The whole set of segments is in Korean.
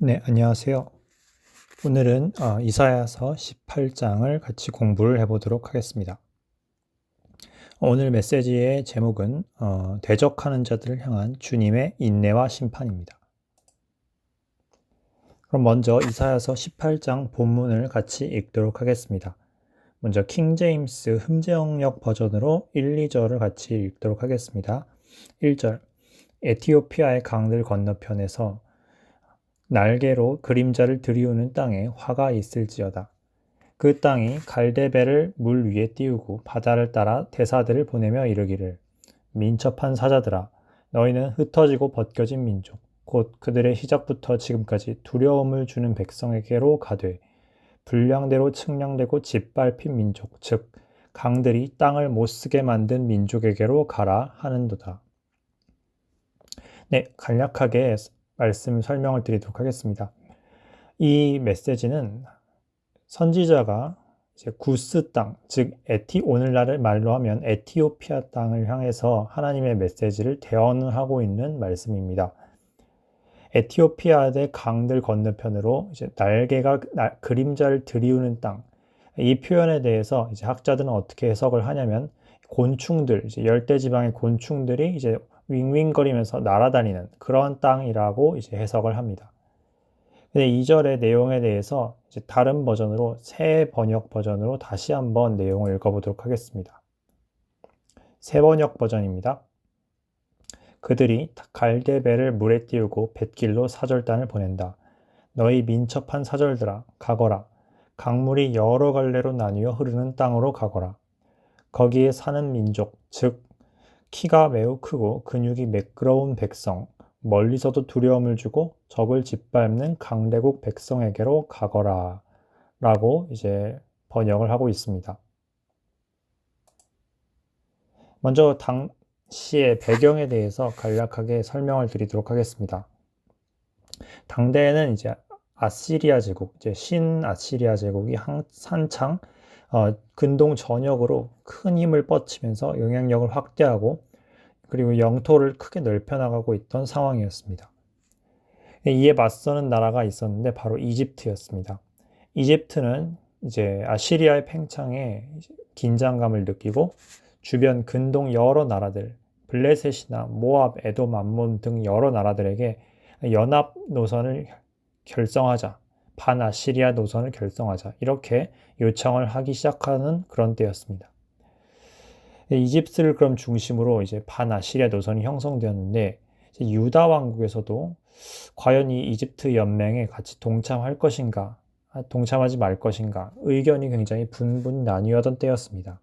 네, 안녕하세요. 오늘은 이사야서 18장을 같이 공부를 해보도록 하겠습니다. 오늘 메시지의 제목은 대적하는 자들을 향한 주님의 인내와 심판입니다. 그럼 먼저 이사야서 18장 본문을 같이 읽도록 하겠습니다. 먼저 킹제임스 흠재역력 버전으로 1, 2절을 같이 읽도록 하겠습니다. 1절 에티오피아의 강들 건너편에서 날개로 그림자를 들이우는 땅에 화가 있을지어다. 그 땅이 갈대배를 물 위에 띄우고 바다를 따라 대사들을 보내며 이르기를 민첩한 사자들아 너희는 흩어지고 벗겨진 민족 곧 그들의 시작부터 지금까지 두려움을 주는 백성에게로 가되 불량대로 측량되고 짓밟힌 민족 즉 강들이 땅을 못쓰게 만든 민족에게로 가라 하는도다. 네, 간략하게 말씀 설명을 드리도록 하겠습니다. 이 메시지는 선지자가 이제 구스 땅, 즉 오늘날의 말로 하면 에티오피아 땅을 향해서 하나님의 메시지를 대언하고 있는 말씀입니다. 에티오피아의 강들 건너편으로 이제 날개가 그림자를 들이우는 땅. 이 표현에 대해서 이제 학자들은 어떻게 해석을 하냐면 곤충들, 이제 열대 지방의 곤충들이 이제 윙윙거리면서 날아다니는 그런 땅이라고 이제 해석을 합니다. 근데 2절의 내용에 대해서 이제 다른 버전으로 새 번역 버전으로 다시 한번 내용을 읽어보도록 하겠습니다. 새 번역 버전입니다. 그들이 갈대배를 물에 띄우고 뱃길로 사절단을 보낸다. 너희 민첩한 사절들아 가거라. 강물이 여러 갈래로 나뉘어 흐르는 땅으로 가거라. 거기에 사는 민족 즉 키가 매우 크고 근육이 매끄러운 백성 멀리서도 두려움을 주고 적을 짓밟는 강대국 백성에게로 가거라 라고 이제 번역을 하고 있습니다. 먼저 당시의 배경에 대해서 간략하게 설명을 드리도록 하겠습니다. 당대에는 이제 아시리아 제국, 이제 신아시리아 제국이 한창 근동 전역으로 큰 힘을 뻗치면서 영향력을 확대하고 그리고 영토를 크게 넓혀나가고 있던 상황이었습니다. 이에 맞서는 나라가 있었는데 바로 이집트였습니다. 이집트는 이제 아시리아의 팽창에 긴장감을 느끼고 주변 근동 여러 나라들, 블레셋이나 모압, 에돔, 암몬 등 여러 나라들에게 연합 노선을 결성하자, 반아시리아 노선을 결성하자 이렇게 요청을 하기 시작하는 그런 때였습니다. 이집트를 그럼 중심으로 이제 반아시리아 노선이 형성되었는데 유다 왕국에서도 과연 이 이집트 연맹에 같이 동참할 것인가, 동참하지 말 것인가 의견이 굉장히 분분히 나뉘었던 때였습니다.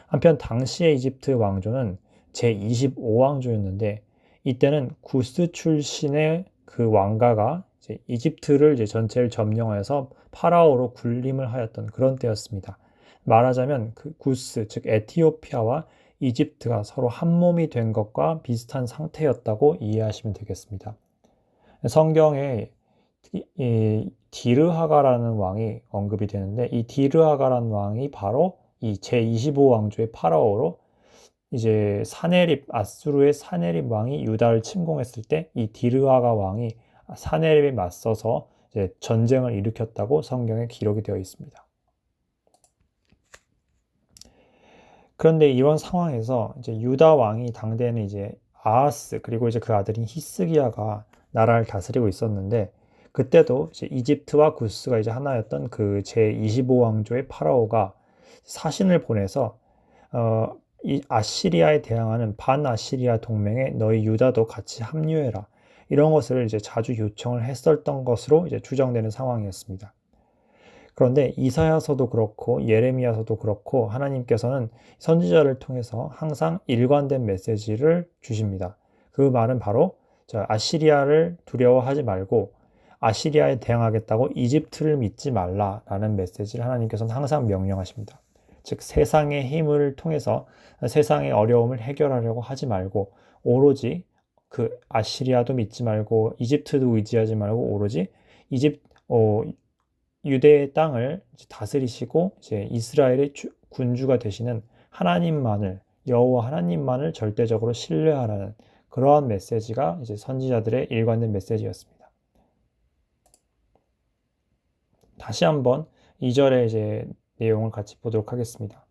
한편 당시의 이집트 왕조는 제25왕조였는데 이때는 구스 출신의 그 왕가가 이제 이집트를 이제 전체를 점령하여서 파라오로 군림을 하였던 그런 때였습니다. 말하자면 그 구스 즉 에티오피아와 이집트가 서로 한 몸이 된 것과 비슷한 상태였다고 이해하시면 되겠습니다. 성경에 이 디르하가라는 왕이 언급이 되는데 이 디르하가라는 왕이 바로 이 제25왕조의 파라오로 이제 아수르의 사네립 왕이 유다를 침공했을 때 이 디르하가 왕이 사네립에 맞서서 이제 전쟁을 일으켰다고 성경에 기록이 되어 있습니다. 그런데 이런 상황에서 이제 유다 왕이 당대에는 이제 아하스 그리고 이제 그 아들인 히스기야가 나라를 다스리고 있었는데 그때도 이제 이집트와 구스가 이제 하나였던 그 제25왕조의 파라오가 사신을 보내서 이 아시리아에 대항하는 반아시리아 동맹에 너희 유다도 같이 합류해라. 이런 것을 이제 자주 요청을 했었던 것으로 이제 추정되는 상황이었습니다. 그런데 이사야서도 그렇고 예레미야서도 그렇고 하나님께서는 선지자를 통해서 항상 일관된 메시지를 주십니다. 그 말은 바로 아시리아를 두려워하지 말고 아시리아에 대항하겠다고 이집트를 믿지 말라라는 메시지를 하나님께서는 항상 명령하십니다. 즉 세상의 힘을 통해서 세상의 어려움을 해결하려고 하지 말고 오로지 그 아시리아도 믿지 말고 이집트도 의지하지 말고 오로지 유대의 땅을 다스리시고 이제 이스라엘의 군주가 되시는 하나님만을 여호와 하나님만을 절대적으로 신뢰하라는 그러한 메시지가 이제 선지자들의 일관된 메시지였습니다. 다시 한번 2절의 이제 내용을 같이 보도록 하겠습니다.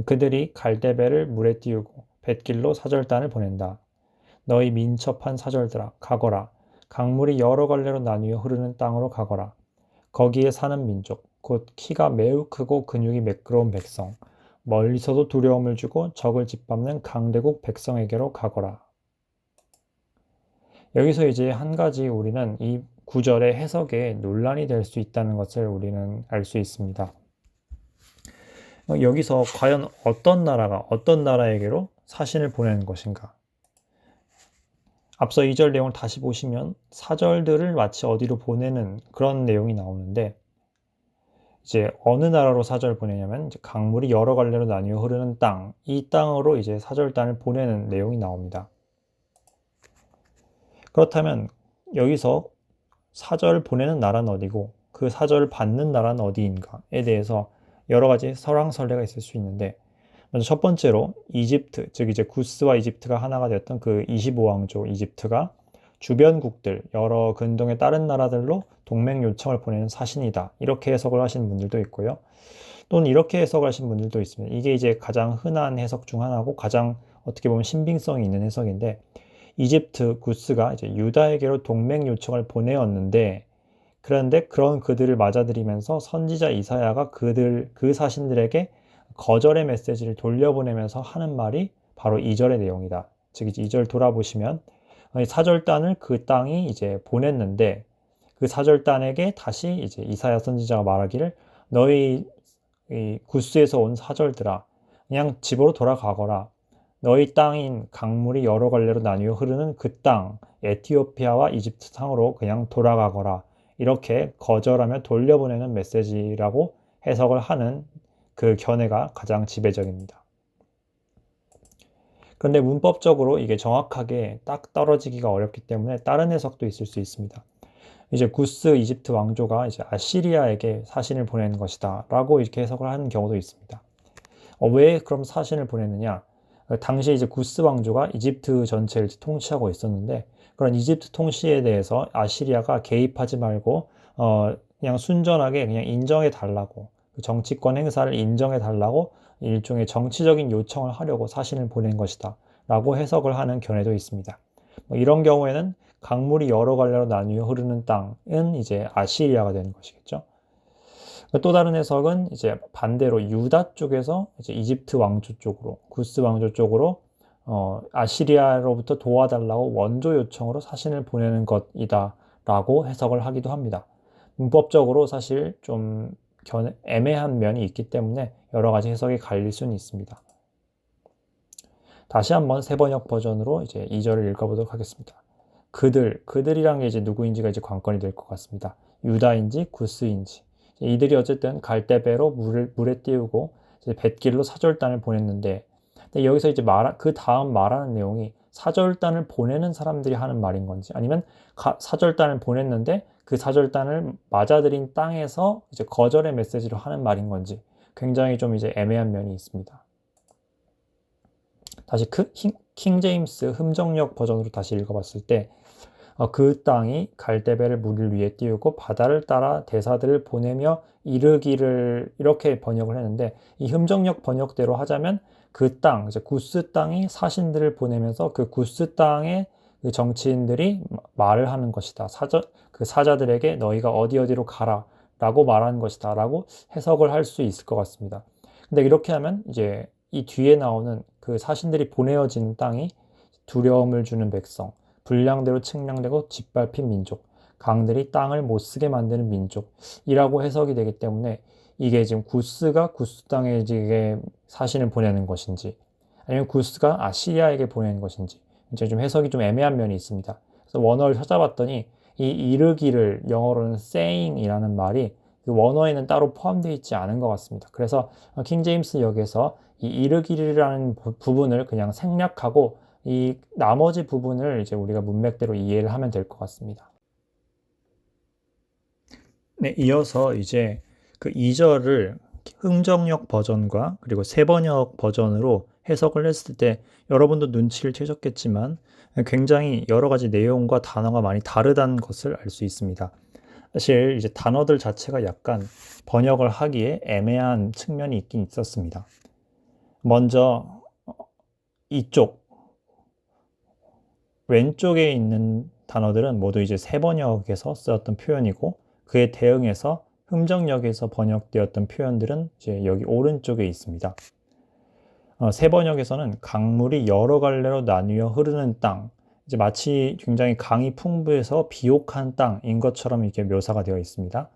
그들이 갈대배를 물에 띄우고 뱃길로 사절단을 보낸다. 너희 민첩한 사절들아 가거라. 강물이 여러 갈래로 나뉘어 흐르는 땅으로 가거라. 거기에 사는 민족 곧 키가 매우 크고 근육이 매끄러운 백성 멀리서도 두려움을 주고 적을 짓밟는 강대국 백성에게로 가거라. 여기서 이제 한 가지 우리는 이 구절의 해석에 논란이 될 수 있다는 것을 우리는 알 수 있습니다. 여기서 과연 어떤 나라가 어떤 나라에게로 사신을 보내는 것인가? 앞서 2절 내용을 다시 보시면 사절들을 마치 어디로 보내는 그런 내용이 나오는데 이제 어느 나라로 사절을 보내냐면 이제 강물이 여러 갈래로 나뉘어 흐르는 땅, 이 땅으로 이제 사절단을 보내는 내용이 나옵니다. 그렇다면 여기서 사절을 보내는 나라는 어디고 그 사절을 받는 나라는 어디인가에 대해서 여러 가지 설왕설래가 있을 수 있는데 먼저 첫 번째로 이집트, 즉 이제 구스와 이집트가 하나가 되었던 그 25왕조 이집트가 주변국들, 여러 근동의 다른 나라들로 동맹 요청을 보내는 사신이다. 이렇게 해석을 하시는 분들도 있고요. 또는 이렇게 해석을 하시는 분들도 있습니다. 이게 이제 가장 흔한 해석 중 하나고 가장 어떻게 보면 신빙성이 있는 해석인데 이집트 구스가 이제 유다에게로 동맹 요청을 보내었는데 그런데 그런 그들을 맞아들이면서 선지자 이사야가 그 사신들에게 거절의 메시지를 돌려보내면서 하는 말이 바로 2절의 내용이다. 즉 2절 돌아보시면 사절단을 그 땅이 이제 보냈는데 그 사절단에게 다시 이제 이사야 선지자가 말하기를 너희 구스에서 온 사절들아 그냥 집으로 돌아가거라. 너희 땅인 강물이 여러 갈래로 나뉘어 흐르는 그 땅 에티오피아와 이집트 땅으로 그냥 돌아가거라. 이렇게 거절하며 돌려보내는 메시지라고 해석을 하는 그 견해가 가장 지배적입니다. 그런데 문법적으로 이게 정확하게 딱 떨어지기가 어렵기 때문에 다른 해석도 있을 수 있습니다. 이제 구스 이집트 왕조가 이제 아시리아에게 사신을 보내는 것이다 라고 이렇게 해석을 하는 경우도 있습니다. 왜 그럼 사신을 보내느냐? 당시에 이제 구스 왕조가 이집트 전체를 통치하고 있었는데 그런 이집트 통치에 대해서 아시리아가 개입하지 말고 그냥 순전하게 그냥 인정해 달라고 그 정치권 행사를 인정해 달라고 일종의 정치적인 요청을 하려고 사신을 보낸 것이다 라고 해석을 하는 견해도 있습니다. 이런 경우에는 강물이 여러 갈래로 나뉘어 흐르는 땅은 이제 아시리아가 되는 것이겠죠. 또 다른 해석은 이제 반대로 유다 쪽에서 이제 이집트 왕조 쪽으로 구스 왕조 쪽으로 아시리아로부터 도와달라고 원조 요청으로 사신을 보내는 것이다 라고 해석을 하기도 합니다. 문법적으로 사실 좀 애매한 면이 있기 때문에 여러 가지 해석이 갈릴 수는 있습니다. 다시 한번 세번역 버전으로 이제 2절을 읽어보도록 하겠습니다. 그들이란 게 이제 누구인지가 이제 관건이 될 것 같습니다. 유다인지 구스인지 이들이 어쨌든 갈대배로 물에 띄우고 이제 뱃길로 사절단을 보냈는데 근데 여기서 이제 그 다음 말하는 내용이 사절단을 보내는 사람들이 하는 말인 건지 아니면 사절단을 보냈는데 그 사절단을 맞아들인 땅에서 이제 거절의 메시지로 하는 말인 건지 굉장히 좀 이제 애매한 면이 있습니다. 다시 킹 제임스 흠정역 버전으로 다시 읽어봤을 때 그 땅이 갈대배를 물 위에 띄우고 바다를 따라 대사들을 보내며 이르기를 이렇게 번역을 했는데 이 흠정역 번역대로 하자면 그 땅, 이제 구스 땅이 사신들을 보내면서 그 구스 땅의 그 정치인들이 말을 하는 것이다. 그 사자들에게 너희가 어디로 가라 라고 말하는 것이다 라고 해석을 할 수 있을 것 같습니다. 근데 이렇게 하면 이제 이 뒤에 나오는 그 사신들이 보내어진 땅이 두려움을 주는 백성, 불량대로 측량되고 짓밟힌 민족, 강들이 땅을 못쓰게 만드는 민족이라고 해석이 되기 때문에 이게 지금 구스가 구스 땅에 사신을 보내는 것인지 아니면 구스가 아시리아에게 보내는 것인지 이제 좀 해석이 좀 애매한 면이 있습니다. 그래서 원어를 찾아봤더니 이 이르기를 영어로는 saying이라는 말이 그 원어에는 따로 포함되어 있지 않은 것 같습니다. 그래서 킹 제임스 역에서 이 이르기라는 부분을 그냥 생략하고 이 나머지 부분을 이제 우리가 문맥대로 이해를 하면 될 것 같습니다. 네, 이어서 이제 그 2절을 흠정역 버전과 그리고 세번역 버전으로 해석을 했을 때 여러분도 눈치를 채셨겠지만 굉장히 여러 가지 내용과 단어가 많이 다르다는 것을 알 수 있습니다. 사실 이제 단어들 자체가 약간 번역을 하기에 애매한 측면이 있긴 있었습니다. 먼저 이쪽 왼쪽에 있는 단어들은 모두 이제 세번역에서 쓰였던 표현이고, 그에 대응해서 흠정역에서 번역되었던 표현들은 이제 여기 오른쪽에 있습니다. 세번역에서는 강물이 여러 갈래로 나뉘어 흐르는 땅, 이제 마치 굉장히 강이 풍부해서 비옥한 땅인 것처럼 이렇게 묘사가 되어 있습니다.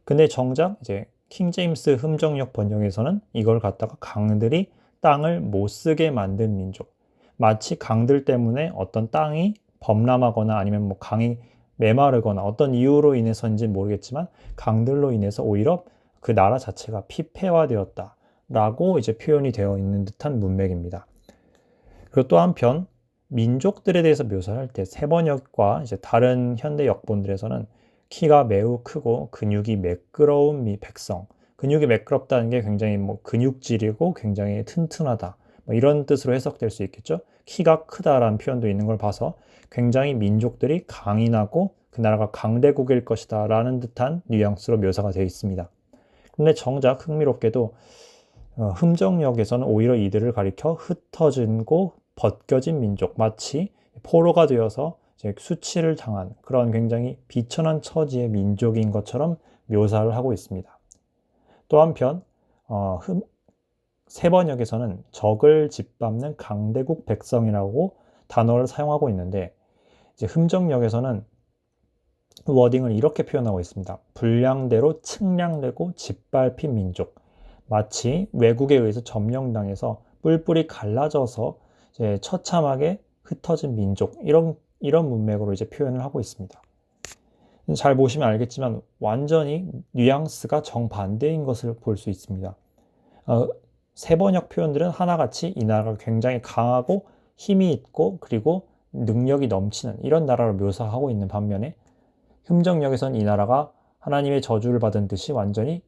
근데 정작 이제 킹제임스 흠정역 번역에서는 이걸 갖다가 강들이 땅을 못 쓰게 만든 민족, 마치 강들 때문에 어떤 땅이 범람하거나 아니면 뭐 강이 메마르거나 어떤 이유로 인해서인지 모르겠지만 강들로 인해서 오히려 그 나라 자체가 피폐화되었다 라고 이제 표현이 되어 있는 듯한 문맥입니다. 그리고 또 한편 민족들에 대해서 묘사할 때 세번역과 이제 다른 현대 역본들에서는 키가 매우 크고 근육이 매끄러운 백성, 근육이 매끄럽다는 게 굉장히 뭐 근육질이고 굉장히 튼튼하다, 뭐 이런 뜻으로 해석될 수 있겠죠. 키가 크다라는 표현도 있는 걸 봐서 굉장히 민족들이 강인하고 그 나라가 강대국일 것이다 라는 듯한 뉘앙스로 묘사가 되어 있습니다. 근데 정작 흥미롭게도 흠정역에서는 오히려 이들을 가리켜 흩어지고 벗겨진 민족, 마치 포로가 되어서 이제 수치를 당한 그런 굉장히 비천한 처지의 민족인 것처럼 묘사를 하고 있습니다. 또 한편 세번역에서는 적을 짓밟는 강대국 백성이라고 단어를 사용하고 있는데, 이제 흠정역에서는 워딩을 이렇게 표현하고 있습니다. 불량대로 측량되고 짓밟힌 민족, 마치 외국에 의해서 점령당해서 뿔뿔이 갈라져서 이제 처참하게 흩어진 민족, 이런 문맥으로 이제 표현을 하고 있습니다. 잘 보시면 알겠지만 완전히 뉘앙스가 정반대인 것을 볼 수 있습니다. 세번역 표현들은 하나같이 이 나라가 굉장히 강하고 힘이 있고 그리고 능력이 넘치는 이런 나라로 묘사하고 있는 반면에, 흠정역에서는 이 나라가 하나님의 저주를 받은 듯이 완전히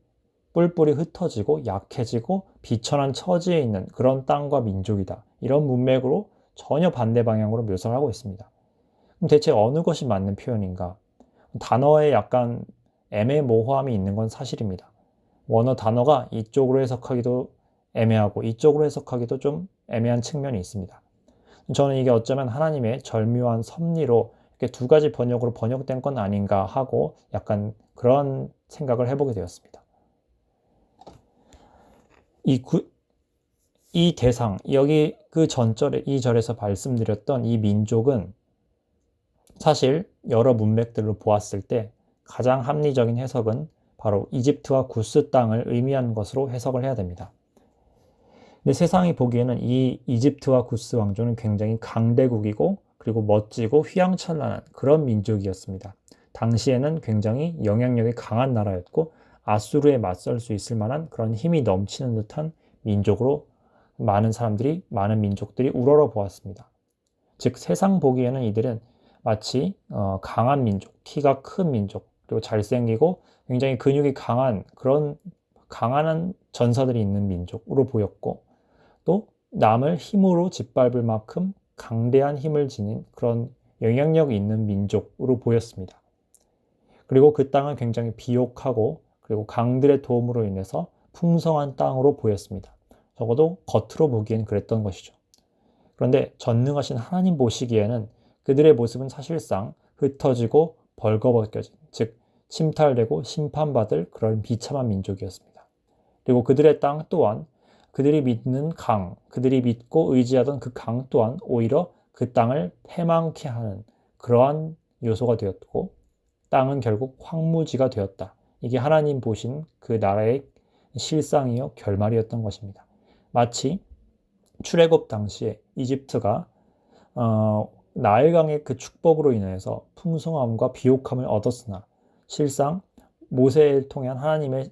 뿔뿔이 흩어지고 약해지고 비천한 처지에 있는 그런 땅과 민족이다, 이런 문맥으로 전혀 반대 방향으로 묘사를 하고 있습니다. 그럼 대체 어느 것이 맞는 표현인가? 단어에 약간 애매모호함이 있는 건 사실입니다. 원어 단어가 이쪽으로 해석하기도 애매하고 이쪽으로 해석하기도 좀 애매한 측면이 있습니다. 저는 이게 어쩌면 하나님의 절묘한 섭리로 이렇게 두 가지 번역으로 번역된 건 아닌가 하고 약간 그런 생각을 해보게 되었습니다. 이 대상, 여기 그 전절에 이 절에서 말씀드렸던 이 민족은 사실 여러 문맥들로 보았을 때 가장 합리적인 해석은 바로 이집트와 구스 땅을 의미하는 것으로 해석을 해야 됩니다. 근데 세상이 보기에는 이 이집트와 구스 왕조는 굉장히 강대국이고 그리고 멋지고 휘황찬란한 그런 민족이었습니다. 당시에는 굉장히 영향력이 강한 나라였고 아수르에 맞설 수 있을 만한 그런 힘이 넘치는 듯한 민족으로 많은 민족들이 우러러 보았습니다. 즉 세상 보기에는 이들은 마치 강한 민족, 키가 큰 민족, 그리고 잘생기고 굉장히 근육이 강한 그런 강한 전사들이 있는 민족으로 보였고, 또 남을 힘으로 짓밟을 만큼 강대한 힘을 지닌 그런 영향력이 있는 민족으로 보였습니다. 그리고 그 땅은 굉장히 비옥하고 그리고 강들의 도움으로 인해서 풍성한 땅으로 보였습니다. 적어도 겉으로 보기엔 그랬던 것이죠. 그런데 전능하신 하나님 보시기에는 그들의 모습은 사실상 흩어지고 벌거벗겨진, 즉 침탈되고 심판받을 그런 비참한 민족이었습니다. 그리고 그들의 땅 또한 그들이 믿는 강, 그들이 믿고 의지하던 그 강 또한 오히려 그 땅을 패망케 하는 그러한 요소가 되었고, 땅은 결국 황무지가 되었다. 이게 하나님 보신 그 나라의 실상이요 결말이었던 것입니다. 마치 출애굽 당시에 이집트가 나일강의 그 축복으로 인해서 풍성함과 비옥함을 얻었으나 실상 모세를 통한 하나님의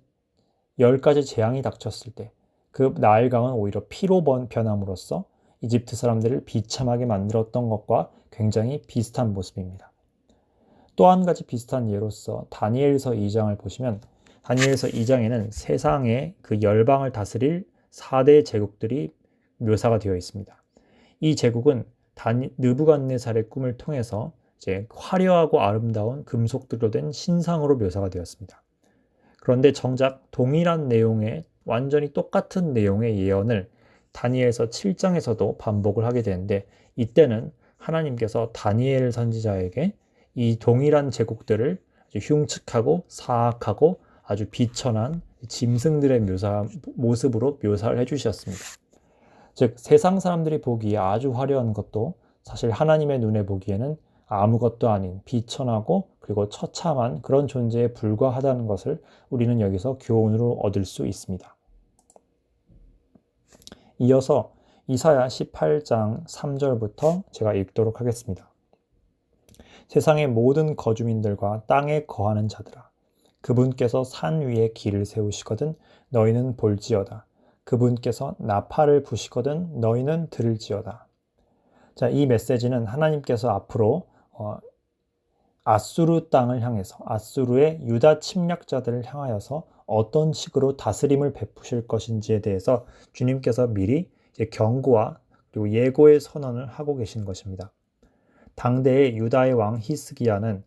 10가지 재앙이 닥쳤을 때 그 나일강은 오히려 피로 변함으로써 이집트 사람들을 비참하게 만들었던 것과 굉장히 비슷한 모습입니다. 또 한 가지 비슷한 예로서 다니엘서 2장을 보시면, 다니엘서 2장에는 세상의 그 열방을 다스릴 4대 제국들이 묘사가 되어 있습니다. 이 제국은 느부갓네살의 꿈을 통해서 이제 화려하고 아름다운 금속들로 된 신상으로 묘사가 되었습니다. 그런데 정작 동일한 내용의 완전히 똑같은 내용의 예언을 다니엘서 7장에서도 반복을 하게 되는데, 이때는 하나님께서 다니엘 선지자에게 이 동일한 제국들을 아주 흉측하고 사악하고 아주 비천한 짐승들의 모습으로 묘사를 해주셨습니다. 즉 세상 사람들이 보기에 아주 화려한 것도 사실 하나님의 눈에 보기에는 아무것도 아닌 비천하고 그리고 처참한 그런 존재에 불과하다는 것을 우리는 여기서 교훈으로 얻을 수 있습니다. 이어서 이사야 18장 3절부터 제가 읽도록 하겠습니다. 세상의 모든 거주민들과 땅에 거하는 자들아, 그분께서 산 위에 길을 세우시거든 너희는 볼지어다. 그분께서 나팔을 부시거든 너희는 들을지어다. 자, 이 메시지는 하나님께서 앞으로 아수르 땅을 향해서, 아수르의 유다 침략자들을 향하여서 어떤 식으로 다스림을 베푸실 것인지에 대해서 주님께서 미리 경고와 그리고 예고의 선언을 하고 계신 것입니다. 당대의 유다의 왕 히스기야는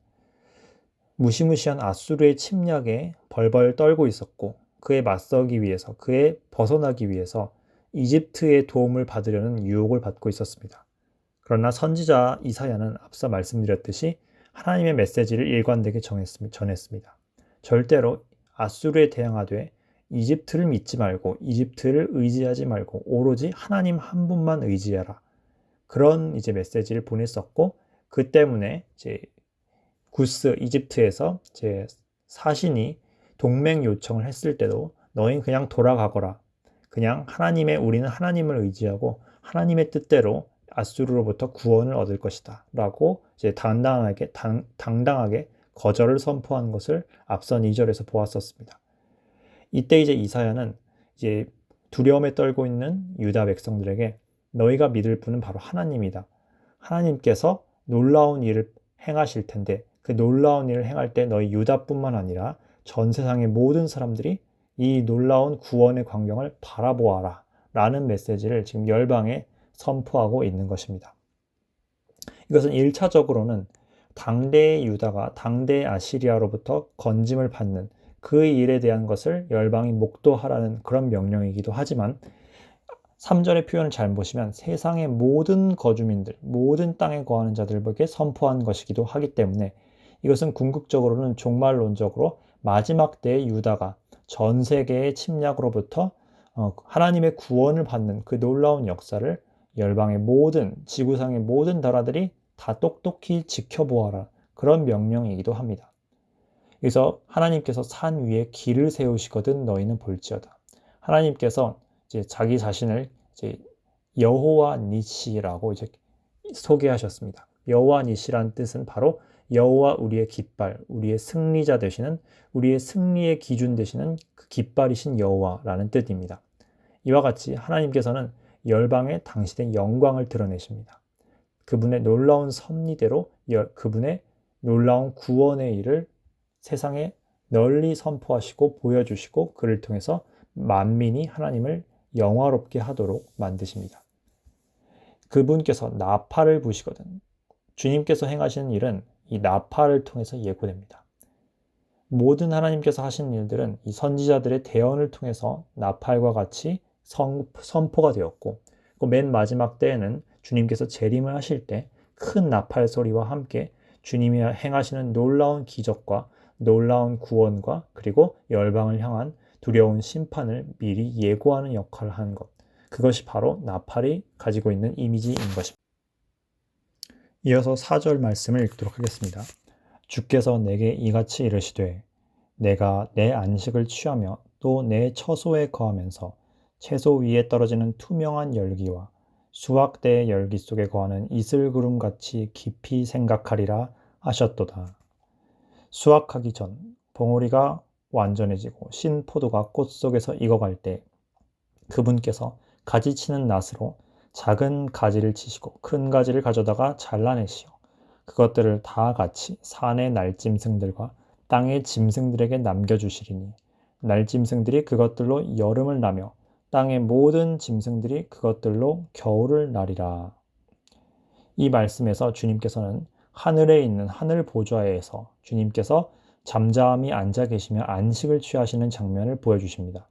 무시무시한 아수르의 침략에 벌벌 떨고 있었고, 그에 맞서기 위해서, 그에 벗어나기 위해서 이집트의 도움을 받으려는 유혹을 받고 있었습니다. 그러나 선지자 이사야는 앞서 말씀드렸듯이 하나님의 메시지를 일관되게 전했습니다. 절대로 아수르에 대항하되 이집트를 믿지 말고 이집트를 의지하지 말고 오로지 하나님 한 분만 의지하라. 그런 메시지를 보냈었고, 그 때문에 구스 이집트에서 사신이 동맹 요청을 했을 때도 너희는 그냥 돌아가거라. 그냥 우리는 하나님을 의지하고 하나님의 뜻대로 아수르로부터 구원을 얻을 것이다. 라고 당당하게 거절을 선포한 것을 앞선 2절에서 보았었습니다. 이때 이사야는 두려움에 떨고 있는 유다 백성들에게 너희가 믿을 분은 바로 하나님이다. 하나님께서 놀라운 일을 행하실 텐데 그 놀라운 일을 행할 때 너희 유다뿐만 아니라 전 세상의 모든 사람들이 이 놀라운 구원의 광경을 바라보아라 라는 메시지를 지금 열방에 선포하고 있는 것입니다. 이것은 1차적으로는 당대의 유다가 당대의 아시리아로부터 건짐을 받는 그 일에 대한 것을 열방이 목도하라는 그런 명령이기도 하지만 3절의 표현을 잘 보시면 세상의 모든 거주민들, 모든 땅에 거하는 자들에게 선포한 것이기도 하기 때문에 이것은 궁극적으로는 종말론적으로 마지막 때의 유다가 전 세계의 침략으로부터 하나님의 구원을 받는 그 놀라운 역사를 열방의 지구상의 모든 나라들이 다 똑똑히 지켜보아라. 그런 명령이기도 합니다. 그래서 하나님께서 산 위에 길을 세우시거든 너희는 볼지어다. 하나님께서 자기 자신을 여호와 니시라고 소개하셨습니다. 여호와 니시란 뜻은 바로 여호와 우리의 깃발, 우리의 승리자 되시는, 우리의 승리의 기준 되시는 그 깃발이신 여호와라는 뜻입니다. 이와 같이 하나님께서는 열방에 당신의 영광을 드러내십니다. 그분의 놀라운 섭리대로 그분의 놀라운 구원의 일을 세상에 널리 선포하시고 보여주시고 그를 통해서 만민이 하나님을 영화롭게 하도록 만드십니다. 그분께서 나팔을 부시거든. 주님께서 행하시는 일은 이 나팔을 통해서 예고됩니다. 모든 하나님께서 하신 일들은 이 선지자들의 대언을 통해서 나팔과 같이 선포가 되었고, 맨 마지막 때에는 주님께서 재림을 하실 때 큰 나팔 소리와 함께 주님이 행하시는 놀라운 기적과 놀라운 구원과 그리고 열방을 향한 두려운 심판을 미리 예고하는 역할을 하는 것, 그것이 바로 나팔이 가지고 있는 이미지인 것입니다. 이어서 4절 말씀을 읽도록 하겠습니다. 주께서 내게 이같이 이르시되 내가 내 안식을 취하며 또 내 처소에 거하면서 채소 위에 떨어지는 투명한 열기와 수확대의 열기 속에 거하는 이슬구름같이 깊이 생각하리라 하셨도다. 수확하기 전 봉우리가 완전해지고 신 포도가 꽃 속에서 익어갈 때 그분께서 가지치는 낫으로 작은 가지를 치시고 큰 가지를 가져다가 잘라내시오. 그것들을 다 같이 산의 날짐승들과 땅의 짐승들에게 남겨주시리니 날짐승들이 그것들로 여름을 나며 땅의 모든 짐승들이 그것들로 겨울을 나리라. 이 말씀에서 주님께서는 하늘에 있는 하늘 보좌에서 주님께서 잠잠히 앉아 계시며 안식을 취하시는 장면을 보여주십니다.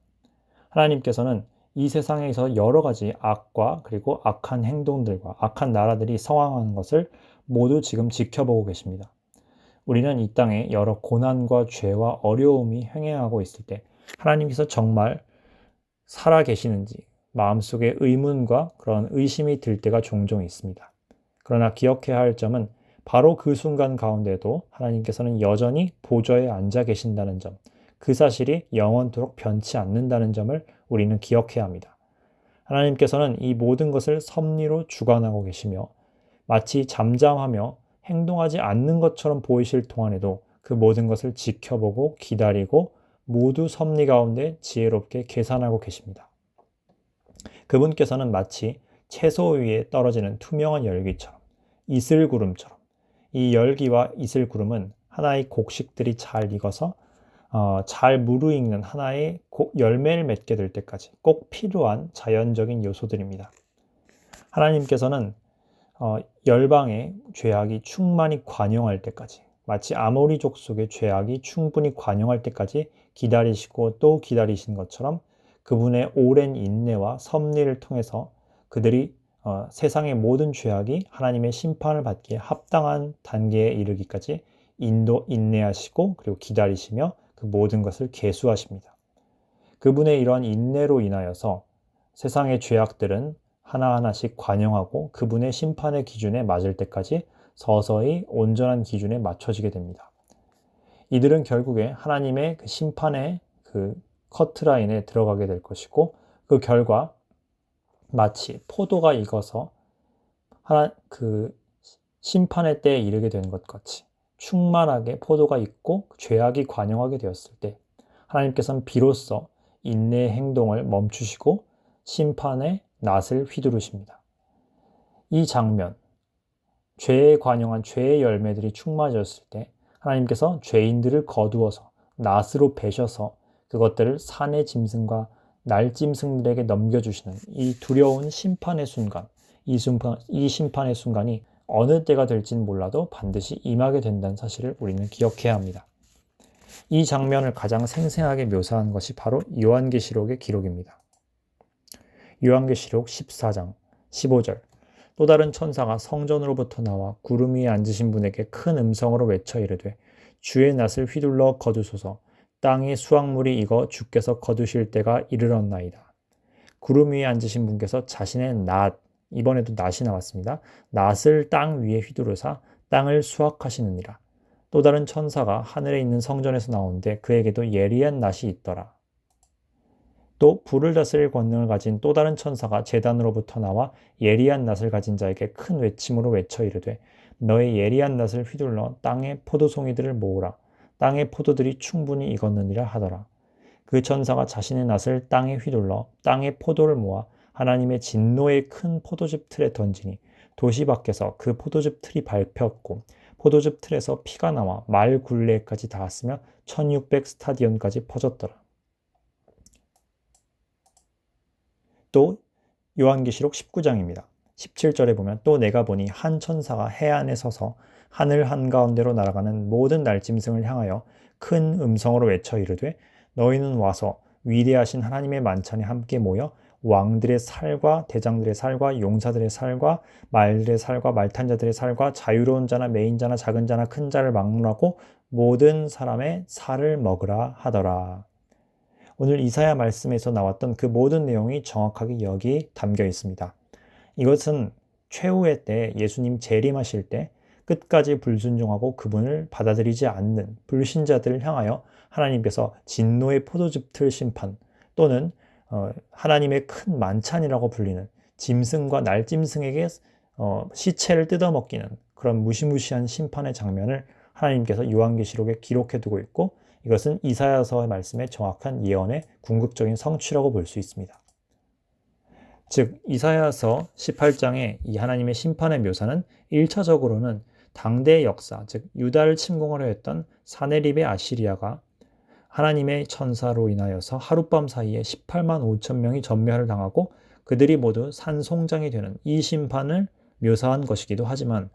하나님께서는 이 세상에서 여러 가지 악과 그리고 악한 행동들과 악한 나라들이 성황하는 것을 모두 지금 지켜보고 계십니다. 우리는 이 땅에 여러 고난과 죄와 어려움이 횡행하고 있을 때 하나님께서 정말 살아 계시는지 마음속에 의문과 그런 의심이 들 때가 종종 있습니다. 그러나 기억해야 할 점은 바로 그 순간 가운데도 하나님께서는 여전히 보좌에 앉아 계신다는 점, 그 사실이 영원토록 변치 않는다는 점을 우리는 기억해야 합니다. 하나님께서는 이 모든 것을 섭리로 주관하고 계시며 마치 잠잠하며 행동하지 않는 것처럼 보이실 동안에도 그 모든 것을 지켜보고 기다리고 모두 섭리 가운데 지혜롭게 계산하고 계십니다. 그분께서는 마치 채소 위에 떨어지는 투명한 열기처럼 이슬구름처럼 이 열기와 이슬구름은 하나의 곡식들이 잘 익어서 잘 무르익는 하나의 열매를 맺게 될 때까지 꼭 필요한 자연적인 요소들입니다. 하나님께서는 열방의 죄악이 충만히 관영할 때까지 마치 아모리족 속의 죄악이 충분히 관영할 때까지 기다리시고 또 기다리신 것처럼 그분의 오랜 인내와 섭리를 통해서 그들이 세상의 모든 죄악이 하나님의 심판을 받기에 합당한 단계에 이르기까지 인내하시고 그리고 기다리시며 그 모든 것을 계수하십니다. 그분의 이러한 인내로 인하여서 세상의 죄악들은 하나하나씩 관영하고 그분의 심판의 기준에 맞을 때까지 서서히 온전한 기준에 맞춰지게 됩니다. 이들은 결국에 하나님의 그 심판의 그 커트라인에 들어가게 될 것이고 그 결과 마치 포도가 익어서 그 심판의 때에 이르게 된 것 같이 충만하게 포도가 익고 죄악이 관영하게 되었을 때 하나님께서는 비로소 인내의 행동을 멈추시고 심판의 낫을 휘두르십니다. 이 장면, 죄에 관영한 죄의 열매들이 충만해졌을 때 하나님께서 죄인들을 거두어서 낫으로 베셔서 그것들을 산의 짐승과 날짐승들에게 넘겨주시는 이 두려운 심판의 순간, 이 심판의 순간이 어느 때가 될지는 몰라도 반드시 임하게 된다는 사실을 우리는 기억해야 합니다. 이 장면을 가장 생생하게 묘사한 것이 바로 요한계시록의 기록입니다. 요한계시록 14장 15절 또 다른 천사가 성전으로부터 나와 구름 위에 앉으신 분에게 큰 음성으로 외쳐 이르되 주의 낫을 휘둘러 거두소서 땅의 수확물이 익어 주께서 거두실 때가 이르렀나이다. 구름 위에 앉으신 분께서 자신의 낫, 이번에도 낫이 나왔습니다. 낫을 땅 위에 휘두르사 땅을 수확하시느니라. 또 다른 천사가 하늘에 있는 성전에서 나오는데 그에게도 예리한 낫이 있더라. 또 불을 다스릴 권능을 가진 또 다른 천사가 제단으로부터 나와 예리한 낫을 가진 자에게 큰 외침으로 외쳐 이르되 너의 예리한 낫을 휘둘러 땅의 포도송이들을 모으라. 땅의 포도들이 충분히 익었느니라 하더라. 그 천사가 자신의 낫을 땅에 휘둘러 땅의 포도를 모아 하나님의 진노의 큰 포도즙 틀에 던지니 도시 밖에서 그 포도즙 틀이 밟혔고 포도즙 틀에서 피가 나와 말 굴레까지 닿았으며 1600 스타디온까지 퍼졌더라. 또 요한계시록 19장입니다. 17절에 보면 또 내가 보니 한 천사가 해안에 서서 하늘 한가운데로 날아가는 모든 날짐승을 향하여 큰 음성으로 외쳐 이르되 너희는 와서 위대하신 하나님의 만찬에 함께 모여 왕들의 살과 대장들의 살과 용사들의 살과 말들의 살과 말탄 자들의 살과 자유로운 자나 매인 자나 작은 자나 큰 자를 막론하고 모든 사람의 살을 먹으라 하더라. 오늘 이사야 말씀에서 나왔던 그 모든 내용이 정확하게 여기 담겨 있습니다. 이것은 최후의 때 예수님 재림하실 때 끝까지 불순종하고 그분을 받아들이지 않는 불신자들을 향하여 하나님께서 진노의 포도즙 틀 심판 또는 하나님의 큰 만찬이라고 불리는 짐승과 날짐승에게 시체를 뜯어먹기는 그런 무시무시한 심판의 장면을 하나님께서 요한계시록에 기록해두고 있고 이것은 이사야서의 말씀의 정확한 예언의 궁극적인 성취라고 볼 수 있습니다. 즉 이사야서 18장의 이 하나님의 심판의 묘사는 1차적으로는 당대의 역사, 즉 유다를 침공하려 했던 사네립의 아시리아가 하나님의 천사로 인하여서 하룻밤 사이에 18만 5천 명이 전멸을 당하고 그들이 모두 산송장이 되는 이 심판을 묘사한 것이기도 하지만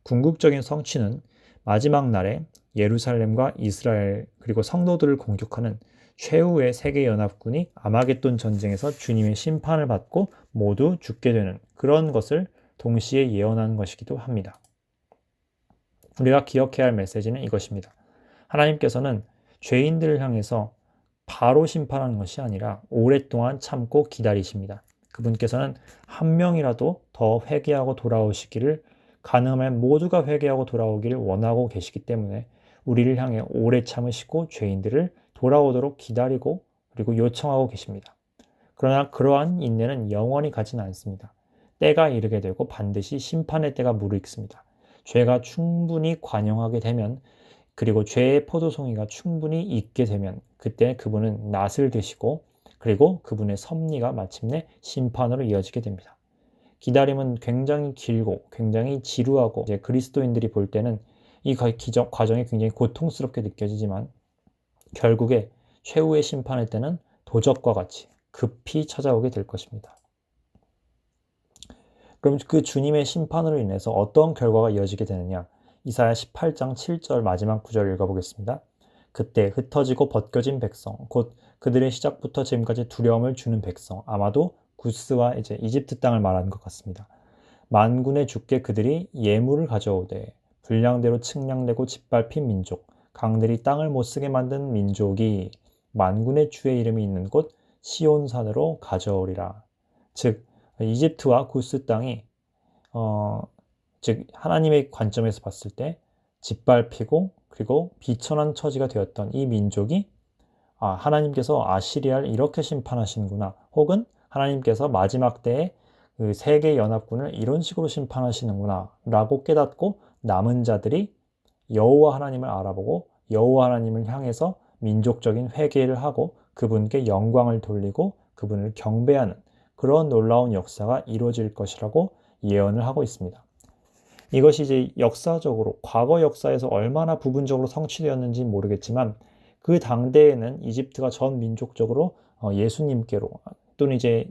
궁극적인 성취는 마지막 날에 예루살렘과 이스라엘 그리고 성도들을 공격하는 최후의 세계연합군이 아마겟돈 전쟁에서 주님의 심판을 받고 모두 죽게 되는 그런 것을 동시에 예언하는 것이기도 합니다. 우리가 기억해야 할 메시지는 이것입니다. 하나님께서는 죄인들을 향해서 바로 심판하는 것이 아니라 오랫동안 참고 기다리십니다. 그분께서는 한 명이라도 더 회개하고 돌아오시기를, 가능하면 모두가 회개하고 돌아오기를 원하고 계시기 때문에 우리를 향해 오래 참으시고 죄인들을 돌아오도록 기다리고 그리고 요청하고 계십니다. 그러나 그러한 인내는 영원히 가지는 않습니다. 때가 이르게 되고 반드시 심판의 때가 무르익습니다. 죄가 충분히 관영하게 되면, 그리고 죄의 포도송이가 충분히 익게 되면 그때 그분은 낫을 드시고 그리고 그분의 섭리가 마침내 심판으로 이어지게 됩니다. 기다림은 굉장히 길고 굉장히 지루하고 이제 그리스도인들이 볼 때는 이 과정이 굉장히 고통스럽게 느껴지지만 결국에 최후의 심판의 때는 도적과 같이 급히 찾아오게 될 것입니다. 그럼 그 주님의 심판으로 인해서 어떤 결과가 이어지게 되느냐? 이사야 18장 7절 마지막 구절 읽어보겠습니다. 그때 흩어지고 벗겨진 백성, 곧 그들의 시작부터 지금까지 두려움을 주는 백성, 아마도 구스와 이제 이집트 땅을 말하는 것 같습니다. 만군의 주께 그들이 예물을 가져오되 분량대로 측량되고 짓밟힌 민족, 강들이 땅을 못쓰게 만든 민족이 만군의 주의 이름이 있는 곳 시온산으로 가져오리라. 즉 이집트와 구스 땅이 즉 하나님의 관점에서 봤을 때 짓밟히고 그리고 비천한 처지가 되었던 이 민족이 하나님께서 아시리아를 이렇게 심판하시는구나, 혹은 하나님께서 마지막 때에 그 세계 연합군을 이런 식으로 심판하시는구나 라고 깨닫고 남은 자들이 여호와 하나님을 알아보고 여호와 하나님을 향해서 민족적인 회개를 하고 그분께 영광을 돌리고 그분을 경배하는 그런 놀라운 역사가 이루어질 것이라고 예언을 하고 있습니다. 이것이 이제 역사적으로 과거 역사에서 얼마나 부분적으로 성취되었는지 모르겠지만 그 당대에는 이집트가 전 민족적으로 예수님께로 또는 이제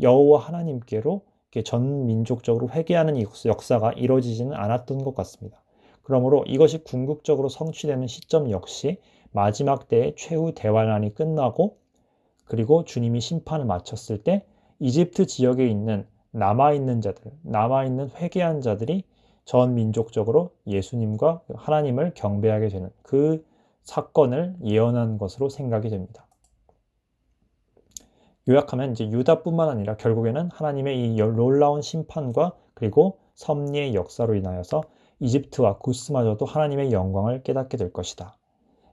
여호와 하나님께로 전 민족적으로 회개하는 역사가 이루어지지는 않았던 것 같습니다. 그러므로 이것이 궁극적으로 성취되는 시점 역시 마지막 때의 최후 대환란이 끝나고 그리고 주님이 심판을 마쳤을 때 이집트 지역에 있는 남아있는 자들, 남아있는 회개한 자들이 전 민족적으로 예수님과 하나님을 경배하게 되는 그 사건을 예언한 것으로 생각이 됩니다. 요약하면 이제 유다뿐만 아니라 결국에는 하나님의 이 놀라운 심판과 그리고 섭리의 역사로 인하여서 이집트와 구스마저도 하나님의 영광을 깨닫게 될 것이다.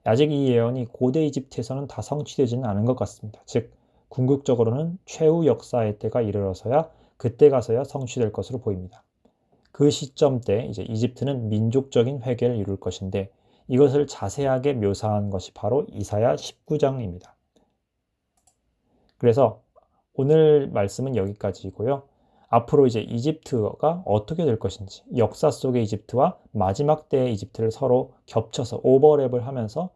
아직 이 예언이 고대 이집트에서는 다 성취되지는 않은 것 같습니다. 즉 궁극적으로는 최후 역사의 때가 이르러서야 그때 가서야 성취될 것으로 보입니다. 그 시점 때 이제 이집트는 민족적인 회개를 이룰 것인데 이것을 자세하게 묘사한 것이 바로 이사야 19장입니다. 그래서 오늘 말씀은 여기까지이고요. 앞으로 이제 이집트가 어떻게 될 것인지, 역사 속의 이집트와 마지막 때의 이집트를 서로 겹쳐서 오버랩을 하면서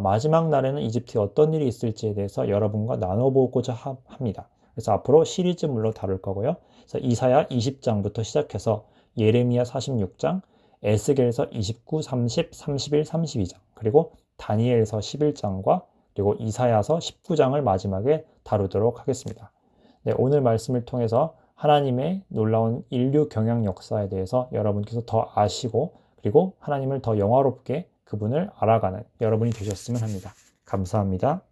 마지막 날에는 이집트에 어떤 일이 있을지에 대해서 여러분과 나눠보고자 합니다. 그래서 앞으로 시리즈물로 다룰 거고요. 그래서 이사야 20장부터 시작해서 예레미야 46장, 에스겔서 29, 30, 31, 32장, 그리고 다니엘서 11장과 그리고 이사야서 19장을 마지막에 다루도록 하겠습니다. 네, 오늘 말씀을 통해서 하나님의 놀라운 인류 경향 역사에 대해서 여러분께서 더 아시고 그리고 하나님을 더 영화롭게 그분을 알아가는 여러분이 되셨으면 합니다. 감사합니다.